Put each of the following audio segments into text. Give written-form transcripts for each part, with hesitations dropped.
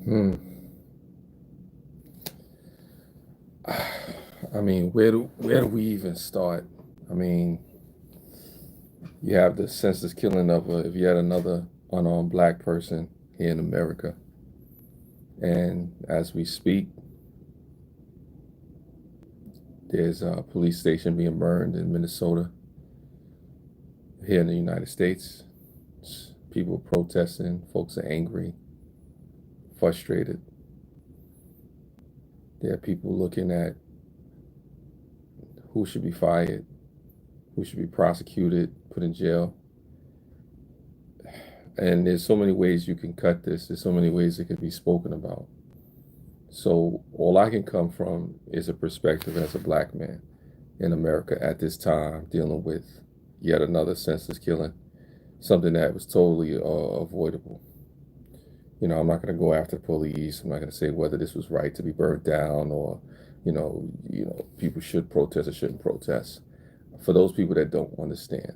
Hmm. I mean, where do we even start? I mean, you have the senseless killing of if you had another unarmed black person here in America, and as we speak, there's a police station being burned in Minnesota, here in the United States. People protesting, folks are angry, frustrated. There are people looking at who should be fired, who should be prosecuted, put in jail. And there's so many ways you can cut this. There's so many ways it could be spoken about. So all I can come from is a perspective as a black man in America at this time, dealing with yet another senseless killing, something that was totally avoidable. I'm not going to go after the police. I'm not going to say whether this was right to be burned down or, people should protest or shouldn't protest. For those people that don't understand,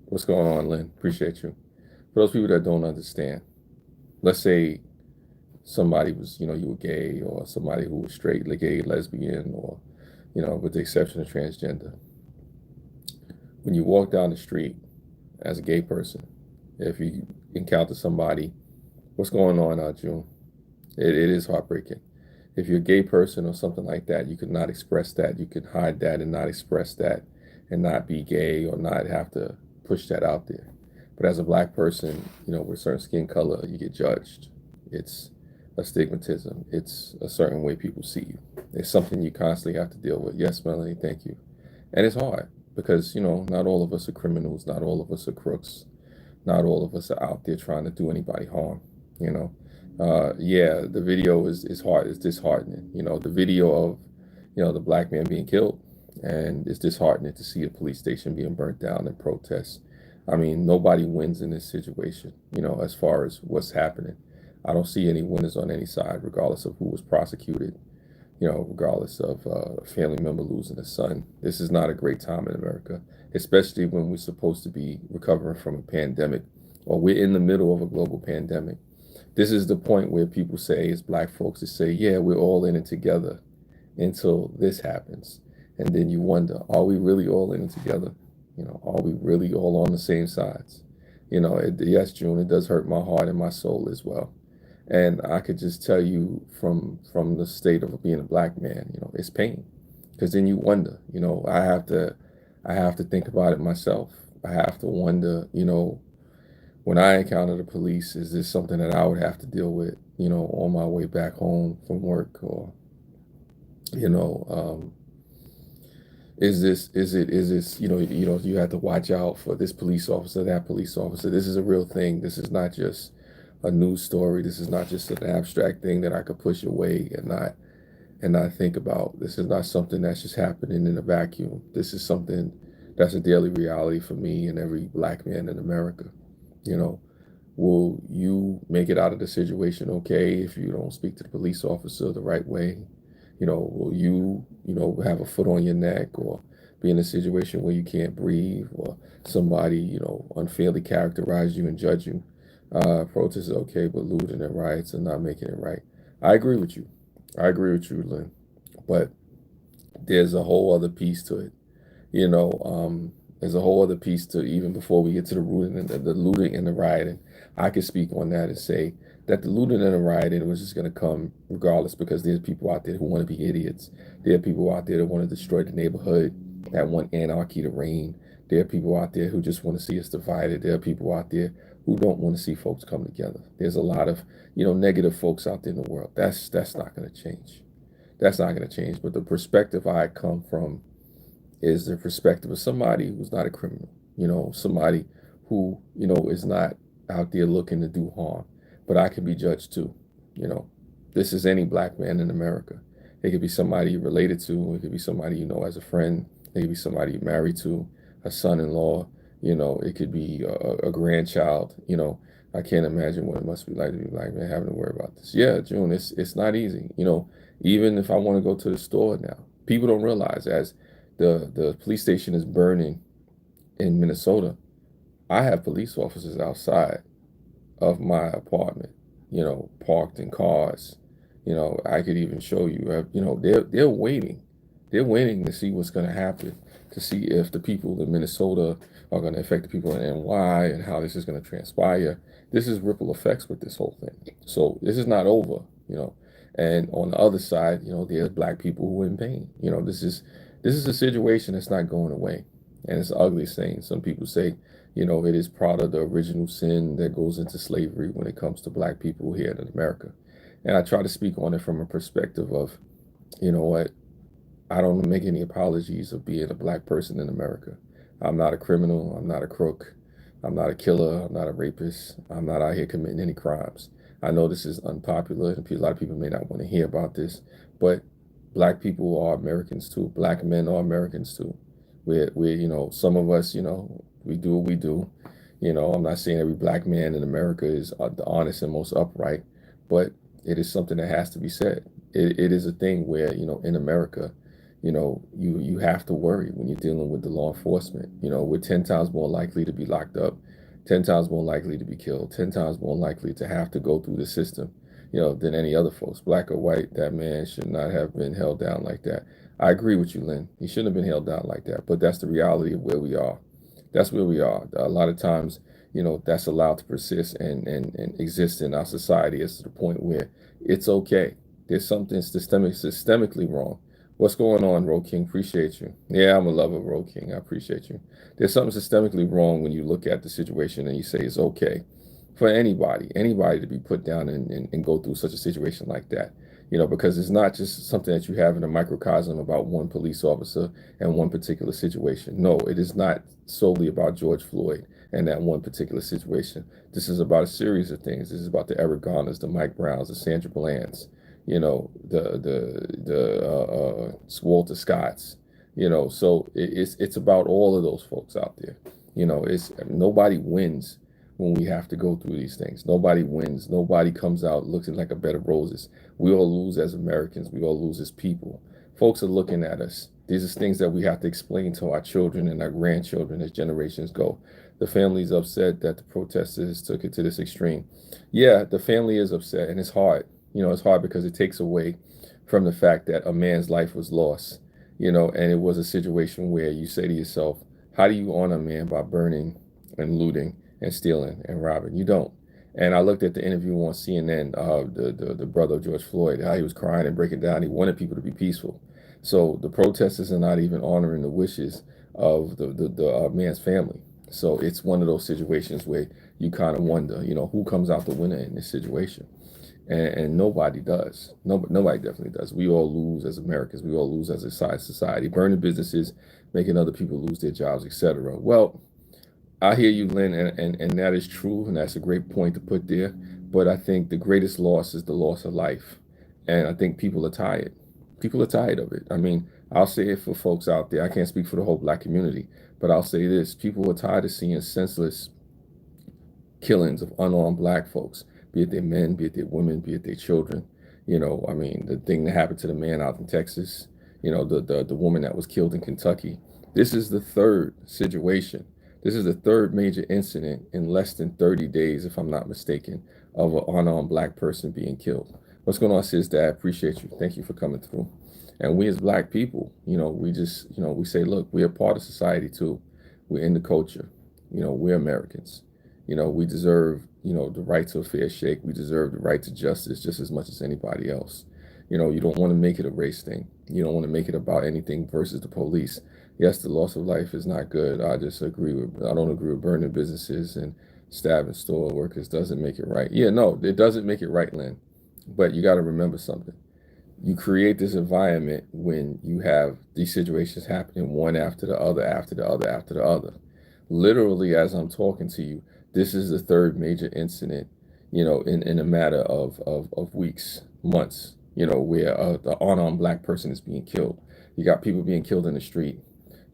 what's going on, Lynn? Appreciate you. For those people that don't understand, let's say somebody was, you were gay, or somebody who was straight, like gay, lesbian, or, with the exception of transgender. When you walk down the street as a gay person, if you encounter somebody, what's going on, June? It is heartbreaking. If you're a gay person or something like that, you could not express that. You could hide that and not express that and not be gay or not have to push that out there. But as a black person, with a certain skin color, you get judged. It's a stigmatism. It's a certain way people see you. It's something you constantly have to deal with. Yes, Melanie, thank you. And it's hard because, not all of us are criminals. Not all of us are crooks. Not all of us are out there trying to do anybody harm, you know. Yeah, the video is hard. It's disheartening. The video of, the black man being killed, and it's disheartening to see a police station being burnt down in protest. I mean, nobody wins in this situation, as far as what's happening. I don't see any winners on any side, regardless of who was prosecuted, regardless of a family member losing a son. This is not a great time in America, especially when we're supposed to be recovering from a pandemic, or we're in the middle of a global pandemic. This is the point where people say, as black folks, to say, yeah, we're all in it together until this happens. And then you wonder, are we really all in it together? Are we really all on the same sides? Yes, June, it does hurt my heart and my soul as well. And I could just tell you from the state of being a black man, it's pain. Because then you wonder, I have to think about it myself. I have to wonder, when I encounter the police, is this something that I would have to deal with, on my way back home from work? Or, you know, um, is this, you have to watch out for this police officer, that police officer. This is a real thing. This is not just a news story. This is not just an abstract thing that I could push away and not think about. This is not something that's just happening in a vacuum. This is something that's a daily reality for me and every black man in America. You know, will you make it out of the situation okay if you don't speak to the police officer the right way? Will you have a foot on your neck, or be in a situation where you can't breathe, or somebody, unfairly characterize you and judge you? Protest is okay, but looting and riots and not making it right. I agree with you. I agree with you, Lynn. But there's a whole other piece to it. You know, there's a whole other piece to, even before we get to the rooting and the looting and the rioting. I could speak on that and say that the looting and the rioting was just going to come regardless, because there's people out there who want to be idiots. There are people out there that want to destroy the neighborhood, that want anarchy to reign. There are people out there who just want to see us divided. There are people out there who don't want to see folks come together. There's a lot of, negative folks out there in the world. That's not going to change. That's not going to change. But the perspective I come from is the perspective of somebody who's not a criminal, somebody who, is not out there looking to do harm. But I could be judged too. You know, this is any black man in America. It could be somebody you're related to. It could be somebody you know as a friend. It could be somebody you're married to, a son-in-law. It could be a grandchild. I can't imagine what it must be like to be black man having to worry about this. Yeah, June, it's not easy. Even if I want to go to the store now, people don't realize, as the police station is burning in Minnesota, I have police officers outside of my apartment, parked in cars. I could even show you. They're waiting. They're waiting to see what's going to happen, to see if the people in Minnesota are going to affect the people in NY and how this is going to transpire. This is ripple effects with this whole thing. So this is not over. And on the other side, there's black people who are in pain. This is a situation that's not going away, and it's the ugliest thing. Some people say, it is part of the original sin that goes into slavery when it comes to black people here in America. And I try to speak on it from a perspective of, you know what, I don't make any apologies of being a black person in America. I'm not a criminal. I'm not a crook. I'm not a killer. I'm not a rapist. I'm not out here committing any crimes. I know this is unpopular, and a lot of people may not want to hear about this, but black people are Americans too. Black men are Americans too. Some of us, we do what we do. I'm not saying every black man in America is the honest and most upright, but it is something that has to be said. It is a thing where, in America, you have to worry when you're dealing with the law enforcement. We're 10 times more likely to be locked up, 10 times more likely to be killed, 10 times more likely to have to go through the system, than any other folks. Black or white, that man should not have been held down like that. I agree with you, Lynn. He shouldn't have been held down like that, but that's the reality of where we are. That's where we are. A lot of times, that's allowed to persist and exist in our society as to the point where it's okay. There's something systemically wrong. What's going on, Ro King? Appreciate you. Yeah, I'm a lover of Ro King. I appreciate you. There's something systemically wrong when you look at the situation and you say it's okay for anybody to be put down and go through such a situation like that. Because it's not just something that you have in a microcosm about one police officer and one particular situation. No, it is not solely about George Floyd and that one particular situation. This is about a series of things. This is about the Eric Garners, the Mike Browns, the Sandra Bland's, the Walter Scotts. So it's about all of those folks out there. It's nobody wins when we have to go through these things. Nobody wins. Nobody comes out looking like a bed of roses. We all lose as Americans. We all lose as people. Folks are looking at us. These are things that we have to explain to our children and our grandchildren as generations go. The family's upset that the protesters took it to this extreme. Yeah, the family is upset, and it's hard. It's hard because it takes away from the fact that a man's life was lost, and it was a situation where you say to yourself, how do you honor a man by burning and looting and stealing and robbing? You don't. And I looked at the interview on CNN, the brother of George Floyd, how he was crying and breaking down. He wanted people to be peaceful. So the protesters are not even honoring the wishes of the man's family. So it's one of those situations where you kind of wonder, who comes out the winner in this situation? And nobody does. Nobody definitely does. We all lose as Americans. We all lose as a society. Burning businesses, making other people lose their jobs, etc. Well, I hear you, Lynn, and that is true, and that's a great point to put there. But I think the greatest loss is the loss of life. And I think people are tired. People are tired of it. I mean, I'll say it for folks out there. I can't speak for the whole black community, but I'll say this. People are tired of seeing senseless killings of unarmed black folks, be it their men, be it their women, be it their children. The thing that happened to the man out in Texas, the woman that was killed in Kentucky. This is the third situation. This is the third major incident in less than 30 days, if I'm not mistaken, of an unarmed black person being killed. What's going on, sis? Dad, appreciate you. Thank you for coming through. And we as black people, we just, we say, look, we're a part of society too. We're in the culture. We're Americans. We deserve, the right to a fair shake. We deserve the right to justice just as much as anybody else. You don't want to make it a race thing. You don't want to make it about anything versus the police. Yes, the loss of life is not good. I don't agree with burning businesses and stabbing store workers. Doesn't make it right. Yeah, no, it doesn't make it right, Lynn. But you got to remember something. You create this environment when you have these situations happening one after the other, after the other, after the other. Literally, as I'm talking to you, this is the third major incident, in a matter of weeks, months, where the unarmed black person is being killed. You got people being killed in the street.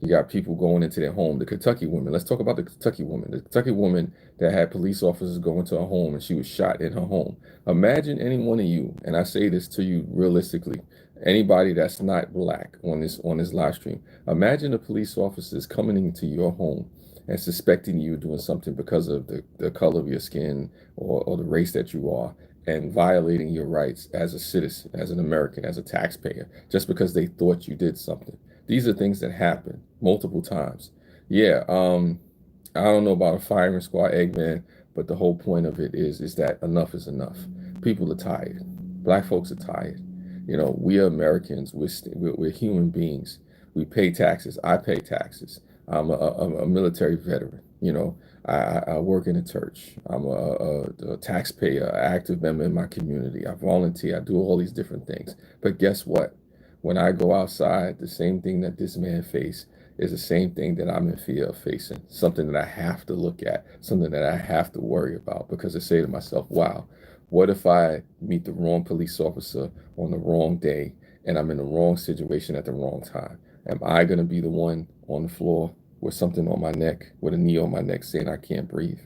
You got people going into their home. The Kentucky woman. Let's talk about the Kentucky woman. The Kentucky woman that had police officers go into her home and she was shot in her home. Imagine any one of you, and I say this to you realistically, anybody that's not black on this live stream. Imagine the police officers coming into your home and suspecting you doing something because of the color of your skin or the race that you are, and violating your rights as a citizen, as an American, as a taxpayer, just because they thought you did something. These are things that happen multiple times. Yeah, I don't know about a firing squad, Eggman, but the whole point of it is that enough is enough. People are tired. Black folks are tired. You know, we are Americans. We're human beings. We pay taxes. I pay taxes. I'm a military veteran. You know, I work in a church. I'm a taxpayer, an active member in my community. I volunteer. I do all these different things. But guess what? When I go outside, the same thing that this man faced is the same thing that I'm in fear of facing. Something that I have to look at, something that I have to worry about, because I say to myself, wow, what if I meet the wrong police officer on the wrong day and I'm in the wrong situation at the wrong time? Am I going to be the one on the floor with something on my neck, with a knee on my neck saying I can't breathe?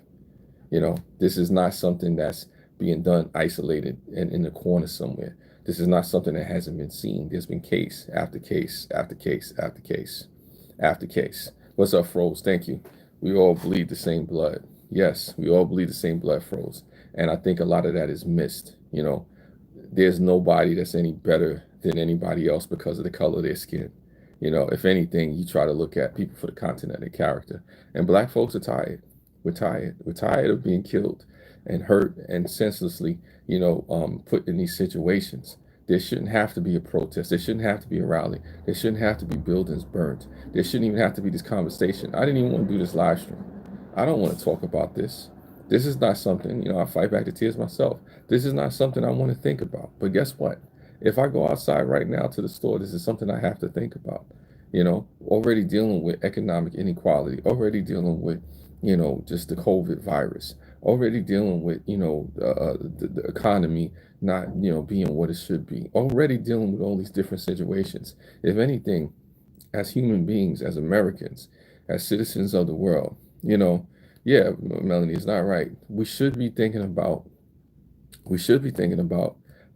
You know, this is not something that's being done isolated and in the corner somewhere. This is not something that hasn't been seen. There's been case after case after case after case after case. What's up, Froze? Thank you. We all bleed the same blood. Yes, we all bleed the same blood, Froze. And I think a lot of that is missed. You know, there's nobody that's any better than anybody else because of the color of their skin. You know, if anything, you try to look at people for the content of their character. And black folks are tired. We're tired. We're tired of being killed and hurt and senselessly, put in these situations. There shouldn't have to be a protest. There shouldn't have to be a rally. There shouldn't have to be buildings burnt. There shouldn't even have to be this conversation. I didn't even want to do this live stream. I don't want to talk about this. This is not something, I fight back the tears myself. This is not something I want to think about. But guess what? If I go outside right now to the store, this is something I have to think about. Already dealing with economic inequality, already dealing with, just the COVID virus, already dealing with, the economy not, being what it should be, already dealing with all these different situations. If anything, as human beings, as Americans, as citizens of the world, yeah, Melanie is not right. We should be thinking about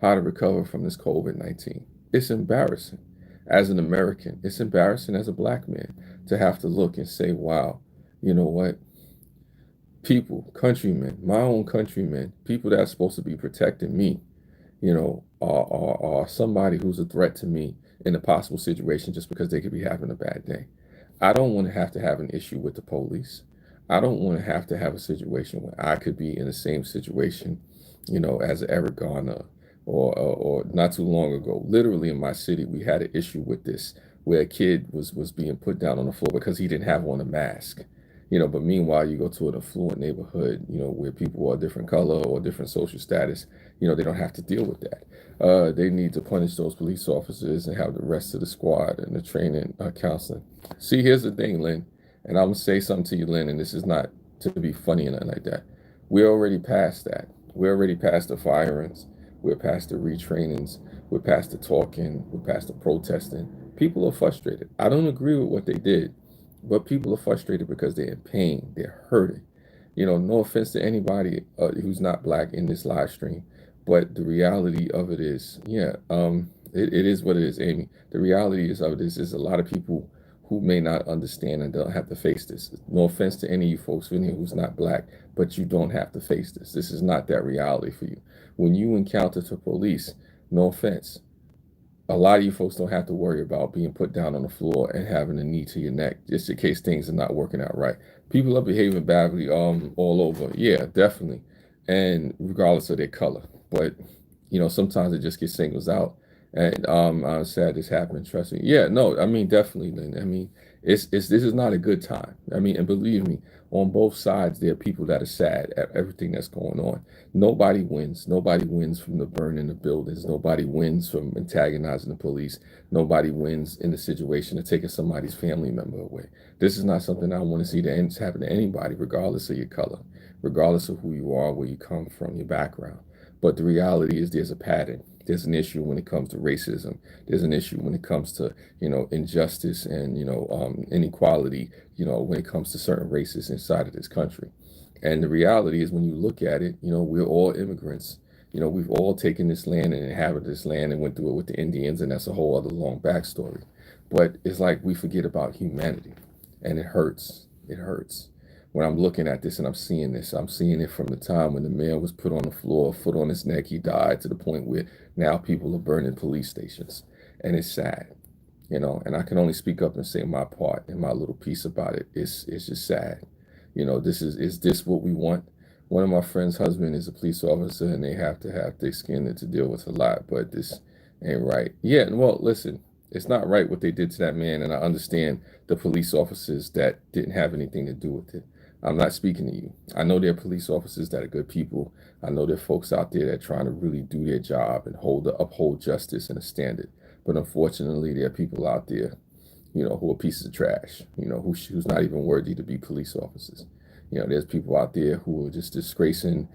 how to recover from this COVID-19. It's embarrassing as an American. It's embarrassing as a black man to have to look and say, wow, you know what? People, countrymen, my own countrymen, people that are supposed to be protecting me, are somebody who's a threat to me in a possible situation just because they could be having a bad day. I don't want to have an issue with the police. I don't want to have a situation where I could be in the same situation, as Eric Garner or not too long ago. Literally in my city, we had an issue with this where a kid was being put down on the floor because he didn't have on a mask. But meanwhile, you go to an affluent neighborhood, where people are different color or different social status, they don't have to deal with that. They need to punish those police officers and have the rest of the squad and the training, counseling. See, here's the thing, Lynn, and I'm gonna say something to you, Lynn, and this is not to be funny or nothing like that. We're already past that. We're already past the firings. We're past the retrainings. We're past the talking. We're past the protesting. People are frustrated. I don't agree with what they did, but people are frustrated because they're in pain. They're hurting. No offense to anybody who's not black in this live stream, but the reality of it is, it is what it is, Amy. The reality is of it is a lot of people who may not understand and don't have to face this. No offense to any of you folks in here who's not black, but you don't have to face this. This is not that reality for you. When you encounter the police, no offense, a lot of you folks don't have to worry about being put down on the floor and having a knee to your neck just in case things are not working out right. People are behaving badly all over. Yeah, definitely. And regardless of their color. But, sometimes it just gets singles out. And I'm sad this happened, trust me. Yeah, no, I mean, definitely, Lynn. I mean, this is not a good time. I mean, and believe me, on both sides, there are people that are sad at everything that's going on. Nobody wins. Nobody wins from the burning of buildings. Nobody wins from antagonizing the police. Nobody wins in the situation of taking somebody's family member away. This is not something I want to see that happen to anybody, regardless of your color, regardless of who you are, where you come from, your background. But the reality is there's a pattern. There's an issue when it comes to racism. There's an issue when it comes to, injustice and, inequality, when it comes to certain races inside of this country. And the reality is when you look at it, we're all immigrants. We've all taken this land and inhabited this land and went through it with the Indians, and that's a whole other long backstory. But it's like we forget about humanity, and it hurts. It hurts when I'm looking at this and I'm seeing this, I'm seeing it from the time when the man was put on the floor, foot on his neck, he died, to the point where now people are burning police stations. And it's sad, and I can only speak up and say my part and my little piece about it. It's just sad. Is this what we want? One of my friend's husband is a police officer, and they have to have thick skin to deal with a lot, but this ain't right. Yeah, well, listen, it's not right what they did to that man, and I understand the police officers that didn't have anything to do with it. I'm not speaking to you. I know there are police officers that are good people. I know there are folks out there that are trying to really do their job and uphold justice and a standard. But unfortunately, there are people out there, who are pieces of trash, who's not even worthy to be police officers. There's people out there who are just disgracing,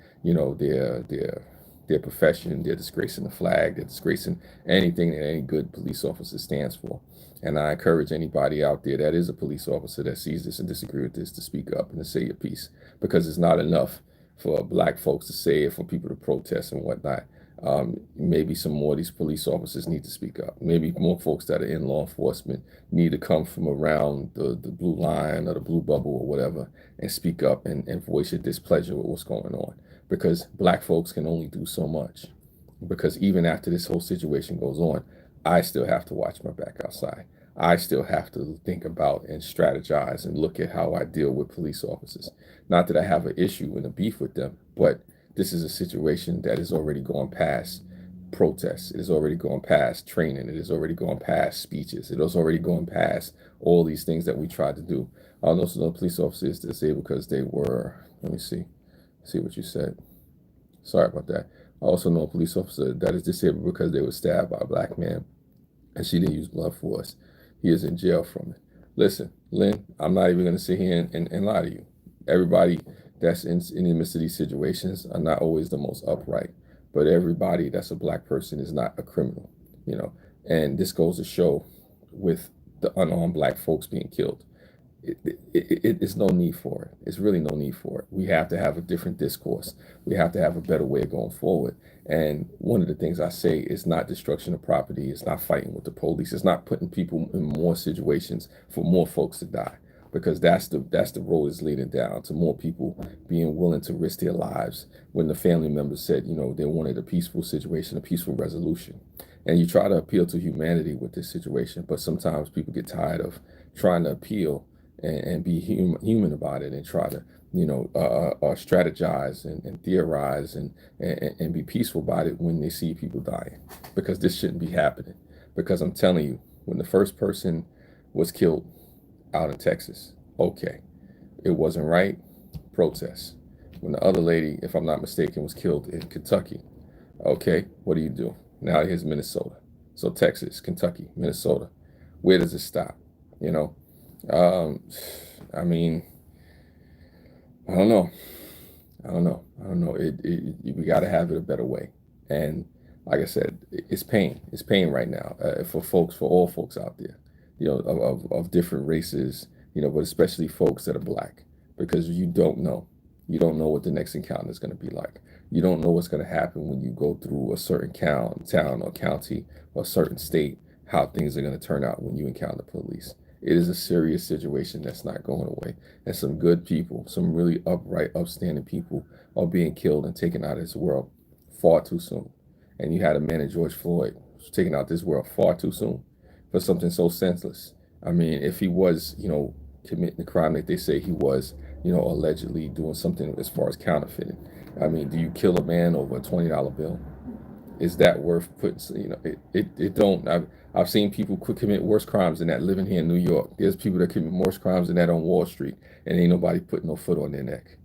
their profession. They're disgracing the flag. They're disgracing anything that any good police officer stands for. And I encourage anybody out there that is a police officer that sees this and disagree with this to speak up and to say your piece, because it's not enough for black folks to say it, for people to protest and whatnot. Maybe some more of these police officers need to speak up. Maybe more folks that are in law enforcement need to come from around the blue line or the blue bubble or whatever and speak up and voice your displeasure with what's going on. Because black folks can only do so much. Because even after this whole situation goes on, I still have to watch my back outside. I still have to think about and strategize and look at how I deal with police officers. Not that I have an issue and a beef with them, but this is a situation that is already gone past protests. It is already gone past training. It is already gone past speeches. It is already gone past all these things that we tried to do. I also know police officers disabled because they were, let me see what you said. Sorry about that. I also know a police officer that is disabled because they were stabbed by a black man and she didn't use blunt force. He is in jail from it. Listen, Lynn, I'm not even going to sit here and lie to you. Everybody that's in the midst of these situations are not always the most upright, but everybody that's a black person is not a criminal, and this goes to show with the unarmed black folks being killed. It's no need for it. It's really no need for it. We have to have a different discourse. We have to have a better way of going forward. And one of the things I say is not destruction of property. It's not fighting with the police. It's not putting people in more situations for more folks to die, because that's the road is leading down to more people being willing to risk their lives when the family members said, they wanted a peaceful situation, a peaceful resolution. And you try to appeal to humanity with this situation, but sometimes people get tired of trying to appeal and be human about it and try to, strategize and theorize and be peaceful about it when they see people dying, because this shouldn't be happening. Because I'm telling you, when the first person was killed out in Texas, okay, it wasn't right, protest. When the other lady, if I'm not mistaken, was killed in Kentucky, okay, what do? Now here's Minnesota. So Texas, Kentucky, Minnesota. Where does it stop? I mean, I don't know. We got to have it a better way. And like I said, it's pain. It's pain right now for all folks out there, of different races, but especially folks that are black, because you don't know. You don't know what the next encounter is going to be like. You don't know what's going to happen when you go through a certain town or county or a certain state, how things are going to turn out when you encounter police. It is a serious situation that's not going away. And some good people, some really upright, upstanding people are being killed and taken out of this world far too soon. And you had a man in George Floyd taken out this world far too soon for something so senseless. I mean, if he was, committing the crime that they say he was, allegedly doing something as far as counterfeiting. I mean, do you kill a man over a $20 bill? Is that worth putting, it don't. I've seen people commit worse crimes than that living here in New York. There's people that commit worse crimes than that on Wall Street, and ain't nobody putting no foot on their neck.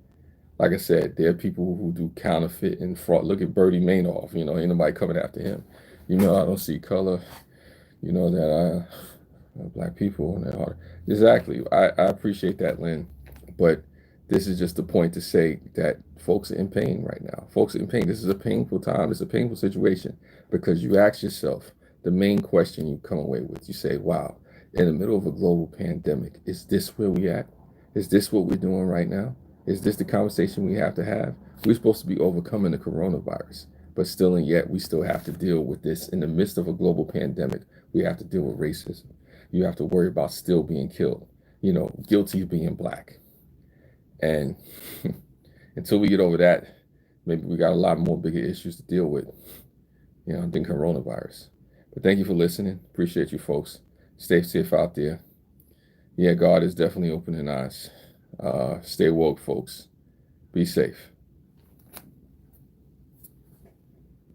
Like I said, there are people who do counterfeit and fraud. Look at Bernie Madoff, ain't nobody coming after him. I don't see color, that black people. Exactly. I appreciate that, Lynn. But this is just the point to say that folks are in pain right now. Folks are in pain. This is a painful time. It's a painful situation, because you ask yourself the main question you come away with. You say, wow, in the middle of a global pandemic, is this where we at? Is this what we're doing right now? Is this the conversation we have to have? We're supposed to be overcoming the coronavirus, but still and yet we still have to deal with this in the midst of a global pandemic. We have to deal with racism. You have to worry about still being killed, guilty of being black. And until we get over that, maybe we got a lot more bigger issues to deal with, than coronavirus. But thank you for listening. Appreciate you folks. Stay safe out there. Yeah, God is definitely opening eyes. Stay woke, folks. Be safe.